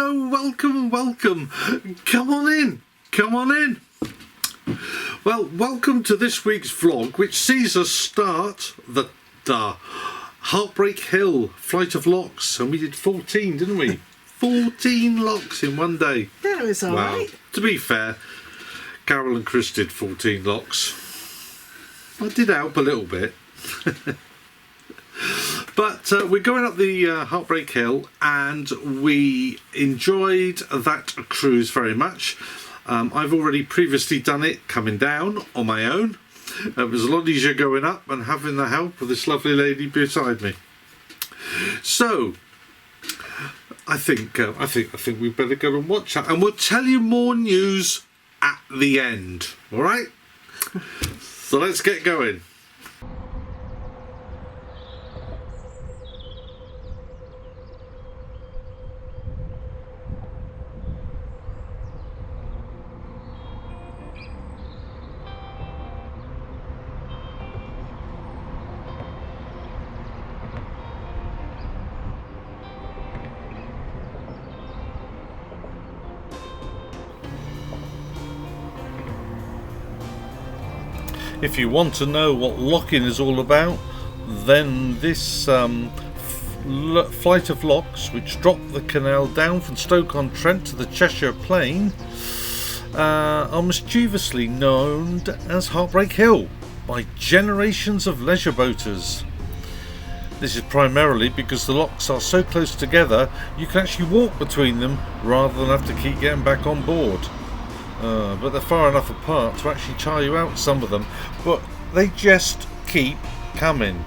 hello, welcome. Come on in. Well, welcome to this week's vlog, which sees us start the Heartbreak Hill Flight of Locks, and we did 14, didn't we? 14 locks in one day. Yeah, it was alright. To be fair, Carol and Chris did 14 locks. I did help a little bit. But we're going up the Heartbreak Hill, and we enjoyed that cruise very much. I've already previously done it coming down on my own. It was a lot easier going up and having the help of this lovely lady beside me. So I think we better go and watch that, and we'll tell you more news at the end. All right. So let's get going. If you want to know what locking is all about, then this flight of locks, which drop the canal down from Stoke-on-Trent to the Cheshire Plain, are mischievously known as Heartbreak Hill by generations of leisure boaters. This is primarily because the locks are so close together you can actually walk between them rather than have to keep getting back on board. But they're far enough apart to actually tire you out, some of them, but they just keep coming.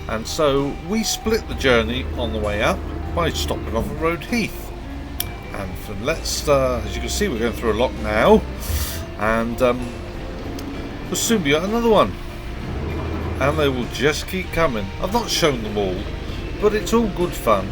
And so we split the journey on the way up by stopping off at Rode Heath. And as you can see, we're going through a lock now, and we'll soon be at another one. And they will just keep coming. I've not shown them all, but it's all good fun.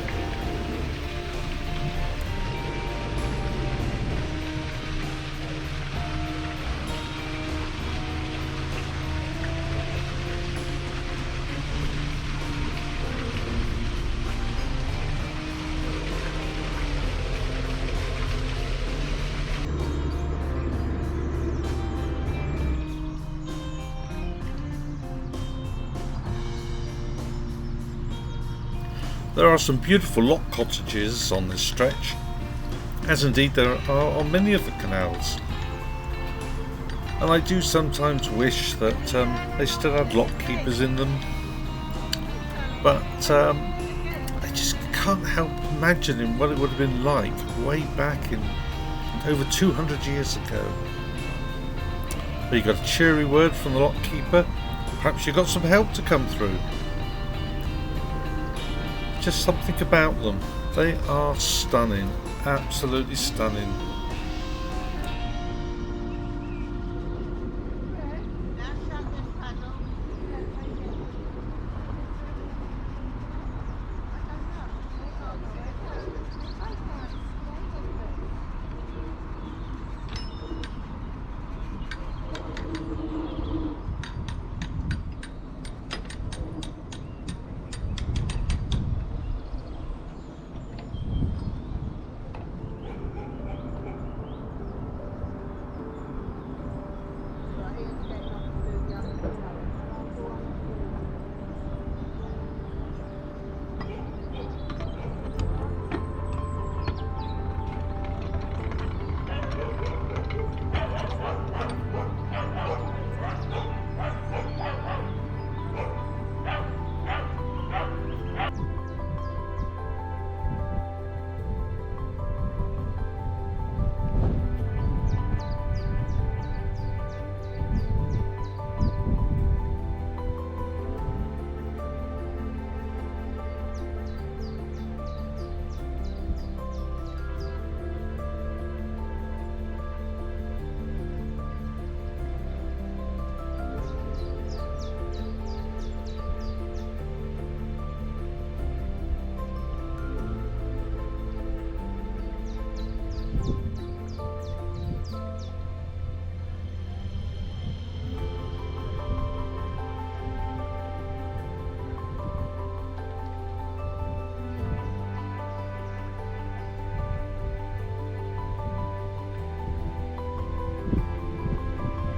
There are some beautiful lock cottages on this stretch, as indeed there are on many of the canals. And I do sometimes wish that they still had lock keepers in them, but I just can't help imagining what it would have been like way back in over 200 years ago. But you got a cheery word from the lock keeper. Perhaps you got some help to come through. Just something about them. They are stunning, absolutely stunning.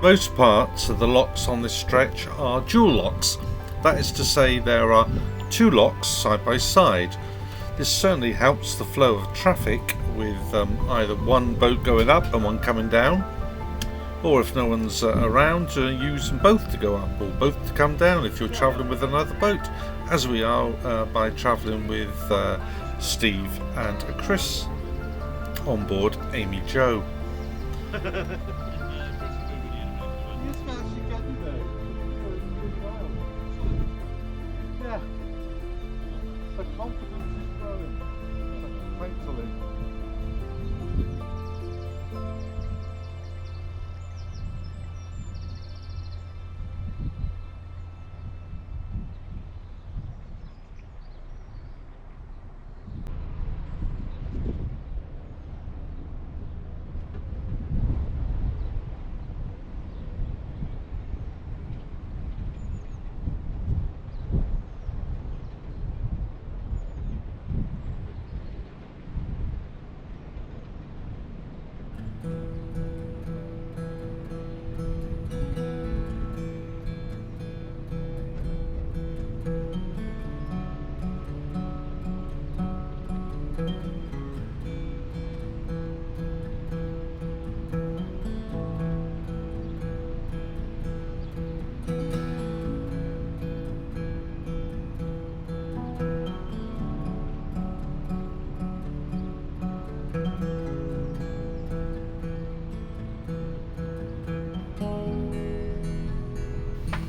Most parts of the locks on this stretch are dual locks. That is to say, there are 2 locks side by side. This certainly helps the flow of traffic with either one boat going up and one coming down, or if no one's around, use them both to go up or both to come down if you're travelling with another boat, as we are by travelling with Steve and Chris on board Amy Joe.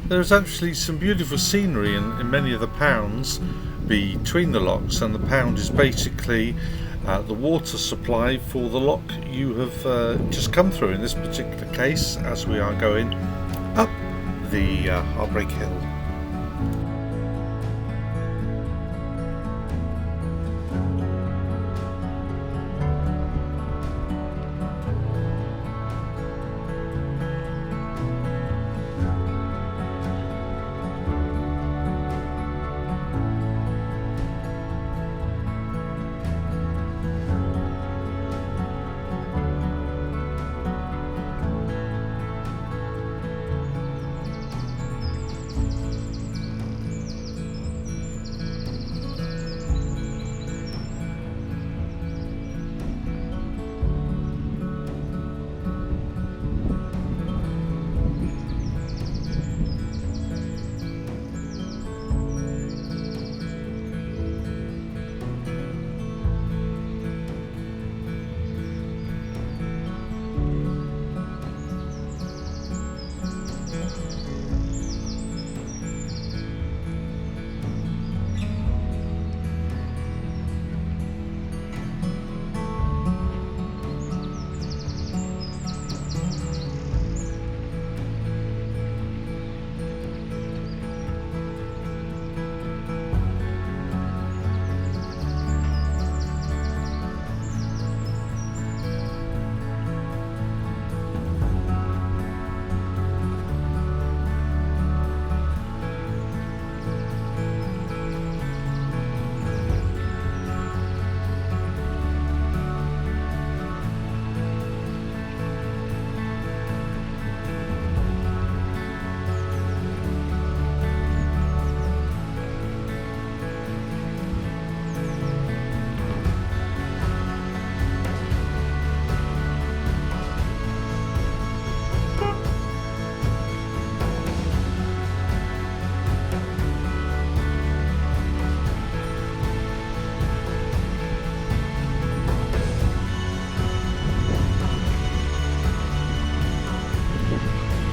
There's actually some beautiful scenery in many of the pounds between the locks, and the pound is basically the water supply for the lock you have just come through in this particular case, as we are going up the Heartbreak Hill.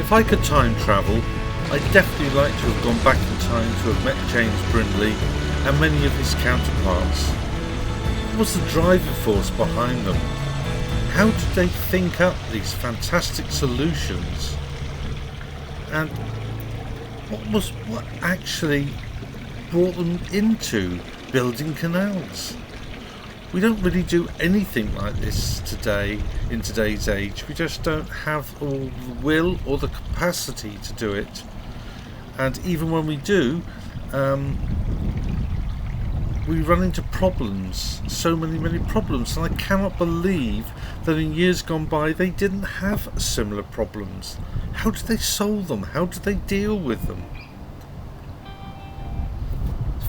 If I could time travel, I'd definitely like to have gone back in time to have met James Brindley and many of his counterparts. What was the driving force behind them? How did they think up these fantastic solutions? And what actually brought them into building canals? We don't really do anything like this today, in today's age. We just don't have all the will or the capacity to do it. And even when we do, we run into problems, so many problems, and I cannot believe that in years gone by they didn't have similar problems. How did they solve them? How did they deal with them?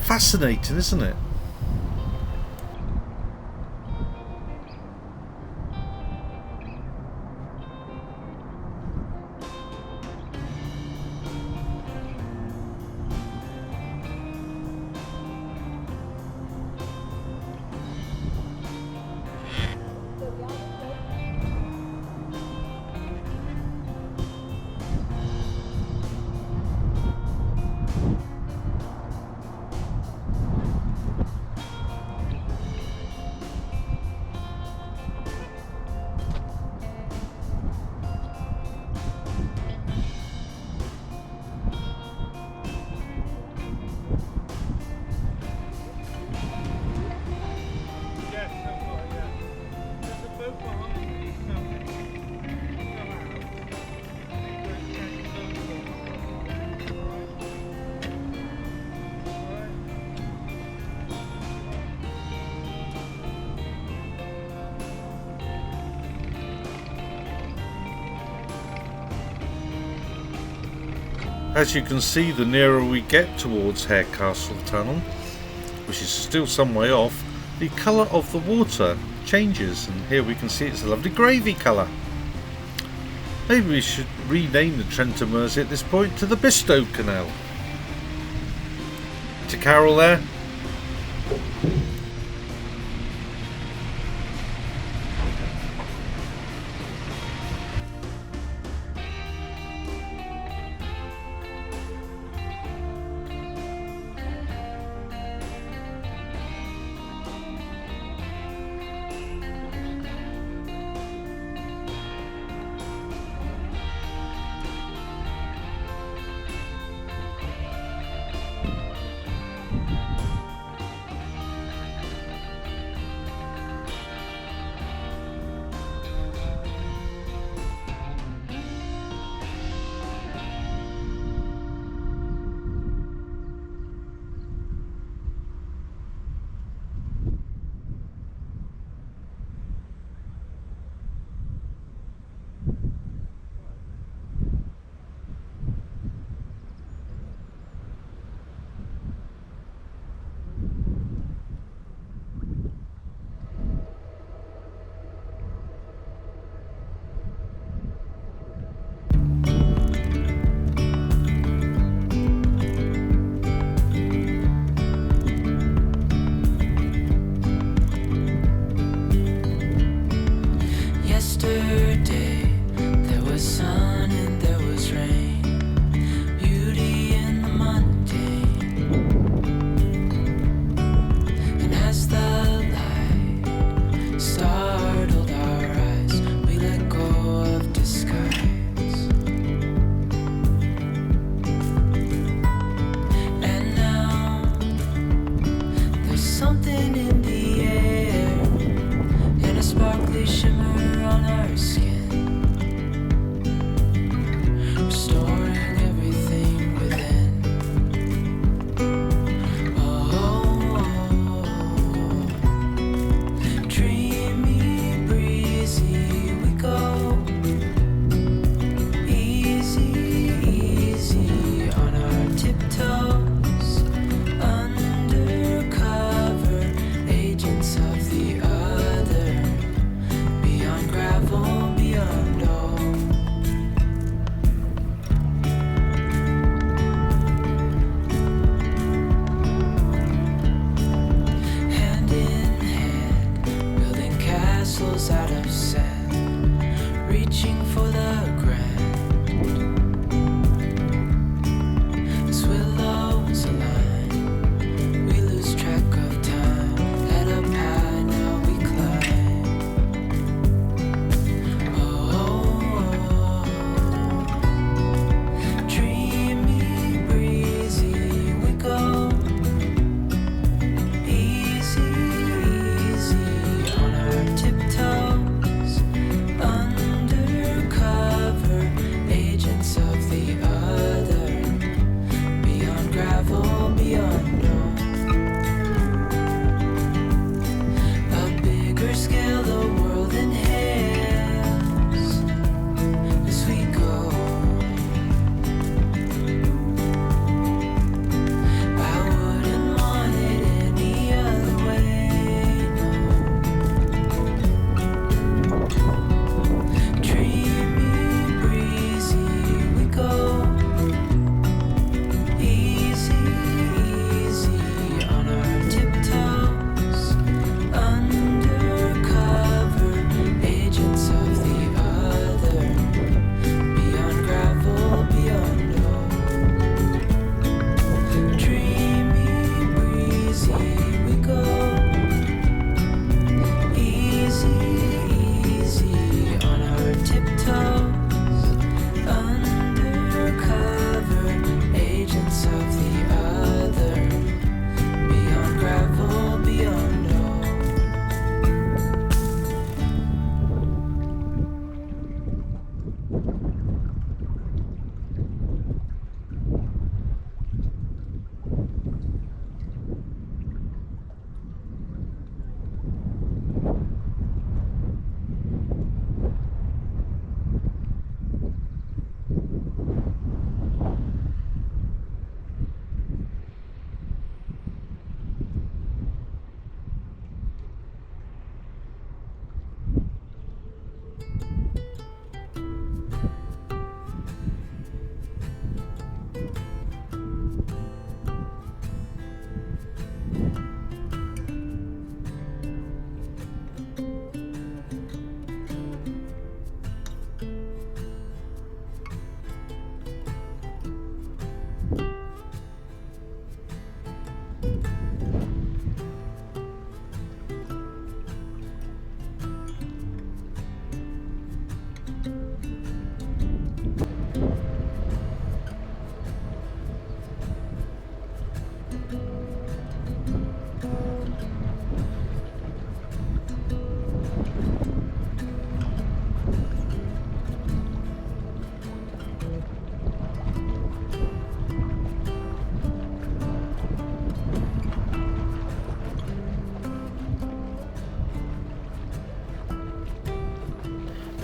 Fascinating, isn't it? As you can see, the nearer we get towards Hare Castle Tunnel, which is still some way off, the colour of the water changes, and here we can see it's a lovely gravy colour. Maybe we should rename the Trenta Mersey at this point to the Bistow Canal. To Carol there.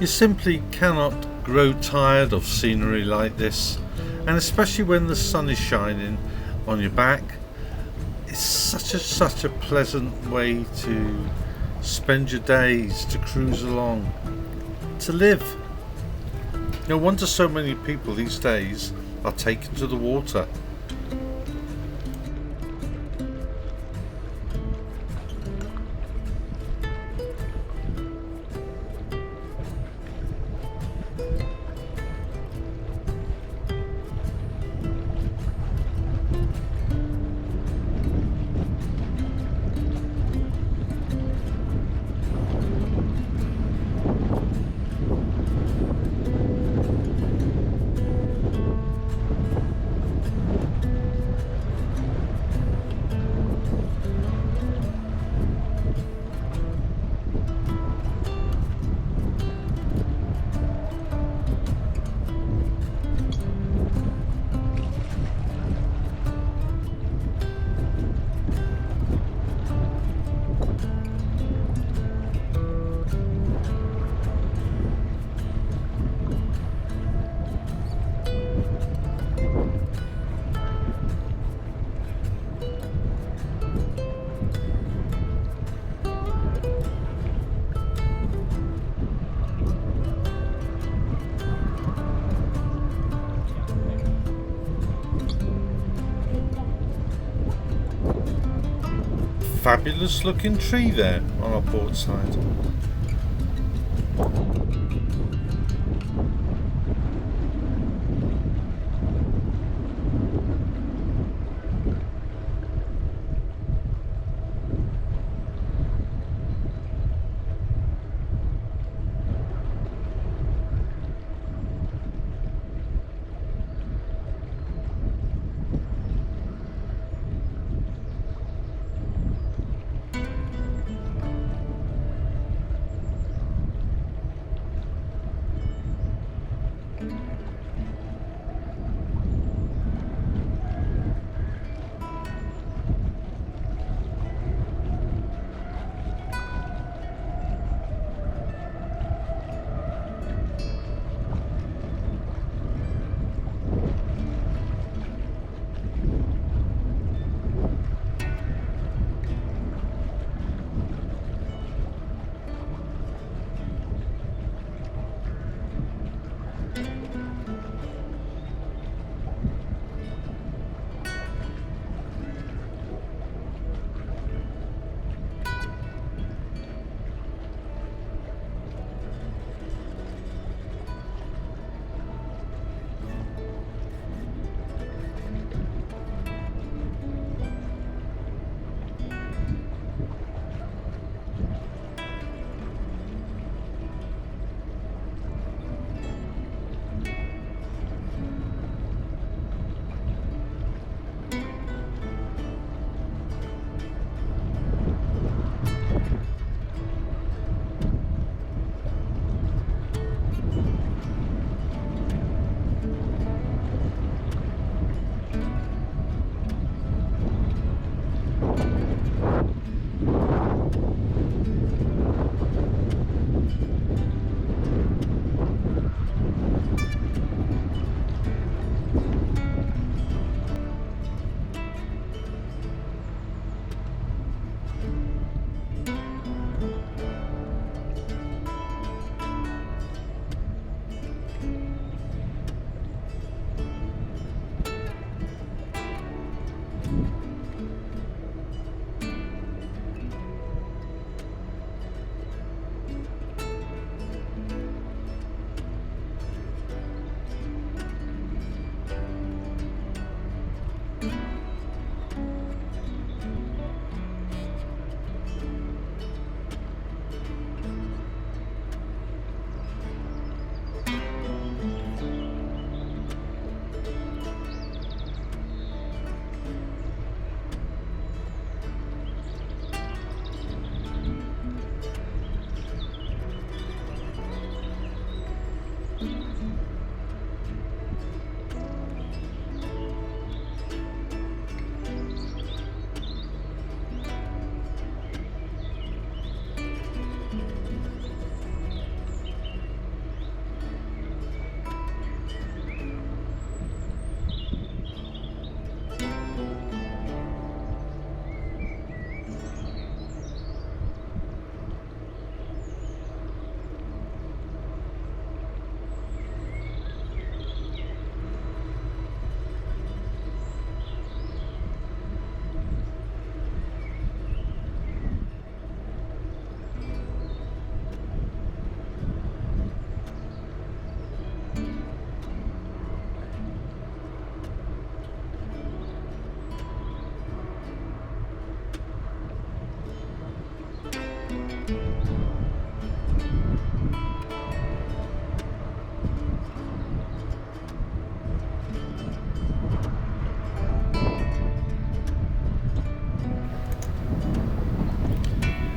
You simply cannot grow tired of scenery like this, and especially when the sun is shining on your back. It's such a pleasant way to spend your days, to cruise along, to live. No wonder so many people these days are taken to the water. Fabulous looking tree there on our port side.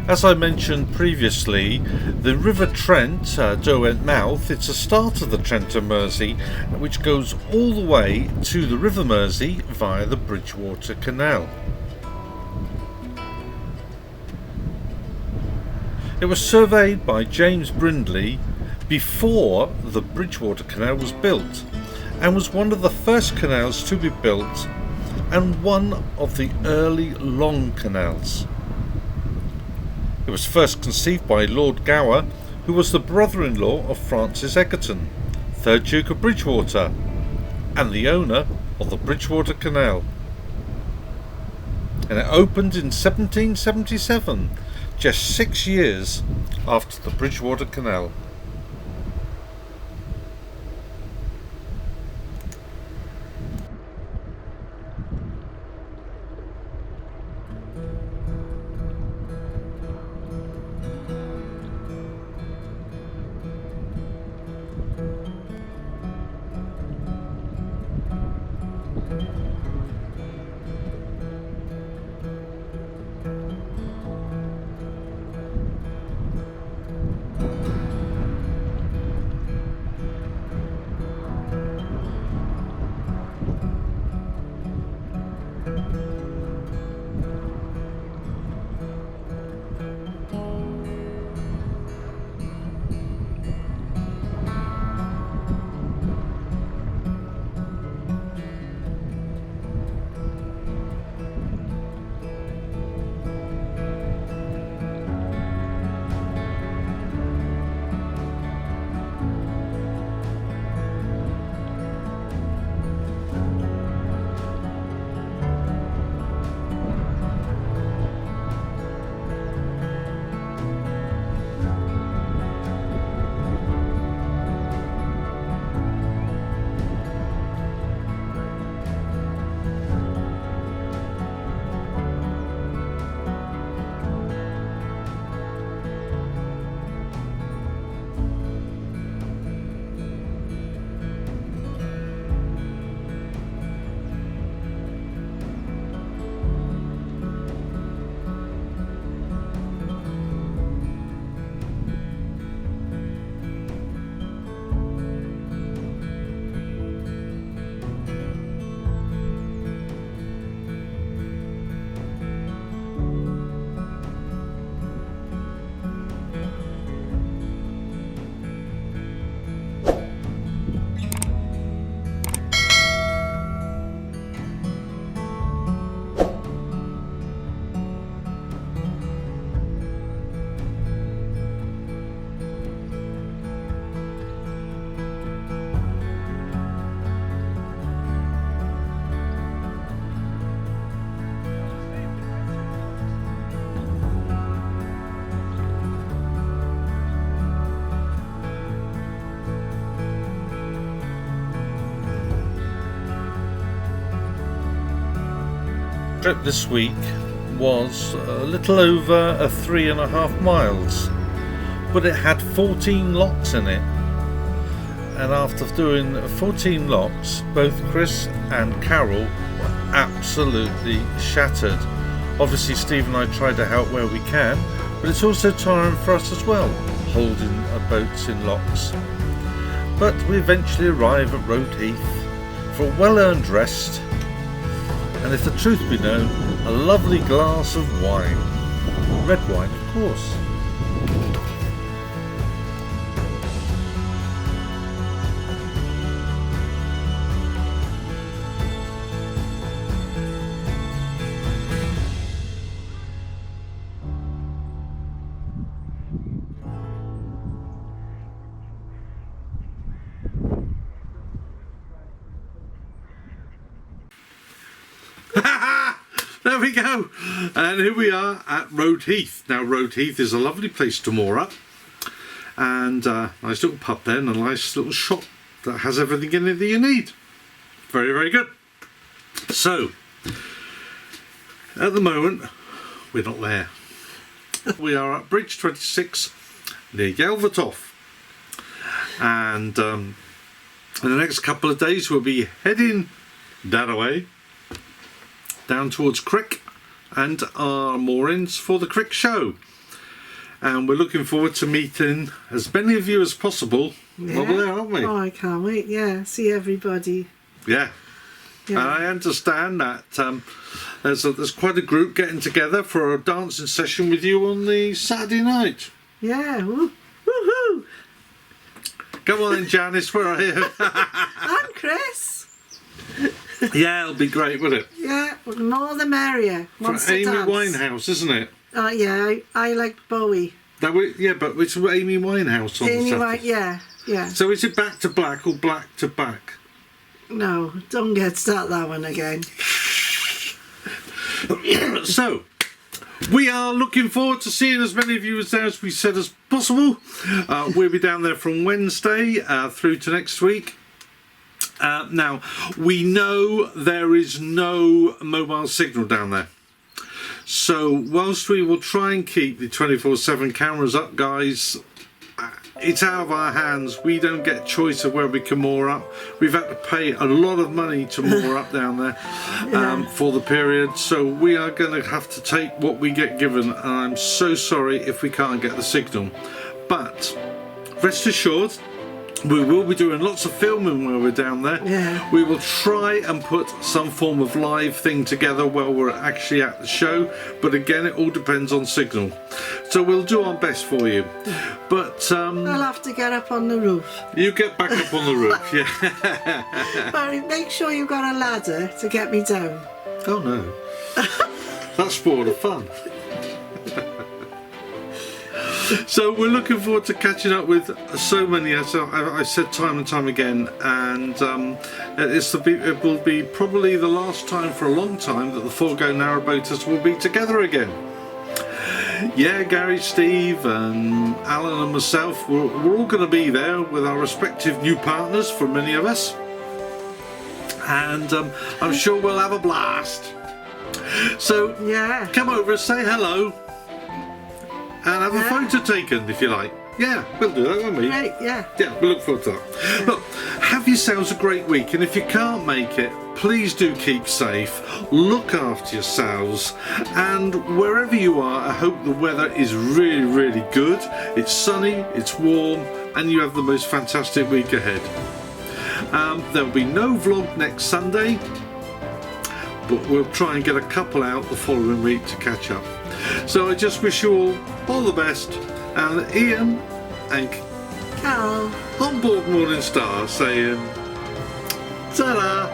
As I mentioned previously, the River Trent, Derwent mouth, it's the start of the Trent and Mersey, which goes all the way to the River Mersey via the Bridgewater Canal. It was surveyed by James Brindley before the Bridgewater Canal was built, and was one of the first canals to be built and one of the early long canals. It was first conceived by Lord Gower, who was the brother-in-law of Francis Egerton, 3rd Duke of Bridgewater, and the owner of the Bridgewater Canal. And it opened in 1777, just 6 years after the Bridgewater Canal. Trip this week was a little over 3.5 miles, but it had 14 locks in it, and after doing 14 locks, both Chris and Carol were absolutely shattered. Obviously Steve and I tried to help where we can, but it's also tiring for us as well, holding boats in locks. But we eventually arrive at Rode Heath for a well-earned rest, and if the truth be known, a lovely glass of wine. Red wine, of course. There we go, and here we are at Rode Heath. Now Rode Heath is a lovely place to moor up, and nice little pub there, and a nice little shop that has everything in it that you need. Very, very good. So at the moment we're not there. We are at Bridge 26 near Yelvertoft, and in the next couple of days we'll be heading that away down towards Crick and our moorings for the Crick show. and we're looking forward to meeting as many of you as possible over there, aren't we? Oh, I can't wait. Yeah, see everybody. Yeah. And I understand that there's quite a group getting together for a dancing session with you on the Saturday night. Yeah. Woohoo! Come on then, Janice, where are you? And Chris. Yeah, it'll be great, won't it? Yeah, the more the merrier. For Amy Winehouse, isn't it? Yeah, I like Bowie. But it's Amy Winehouse on the Saturday. Yeah. So is it Back to Black or Black to Back? No, don't get start that one again. So, we are looking forward to seeing as many of you as we said as possible. We'll be down there from Wednesday through to next week. Now, we know there is no mobile signal down there. So, whilst we will try and keep the 24/7 cameras up, guys, it's out of our hands. We don't get choice of where we can moor up. We've had to pay a lot of money to moor up down there for the period. So we are going to have to take what we get given. And I'm so sorry if we can't get the signal. But rest assured, we will be doing lots of filming while we're down there. Yeah. We will try and put some form of live thing together while we're actually at the show. But again, it all depends on signal. So we'll do our best for you. But I'll have to get up on the roof. You get back up on the roof, yeah. But make sure you've got a ladder to get me down. Oh no. That's sport of fun. So we're looking forward to catching up with so many, as I said time and time again, and it will be probably the last time for a long time that the Forgo Narrowboaters will be together again. Yeah, Gary, Steve and Alan and myself, we're all going to be there with our respective new partners for many of us, and I'm sure we'll have a blast. So yeah, come over, say hello, and have a photo taken if you like. Yeah, we'll do that, won't we? Great, yeah. Yeah, we look forward to that. Yeah. Look, have yourselves a great week, and if you can't make it, please do keep safe, look after yourselves, and wherever you are, I hope the weather is really, really good. It's sunny, it's warm, and you have the most fantastic week ahead. There'll be no vlog next Sunday, but we'll try and get a couple out the following week to catch up. So I just wish you all the best, and Ian and Carol on board Morning Star saying ta-da!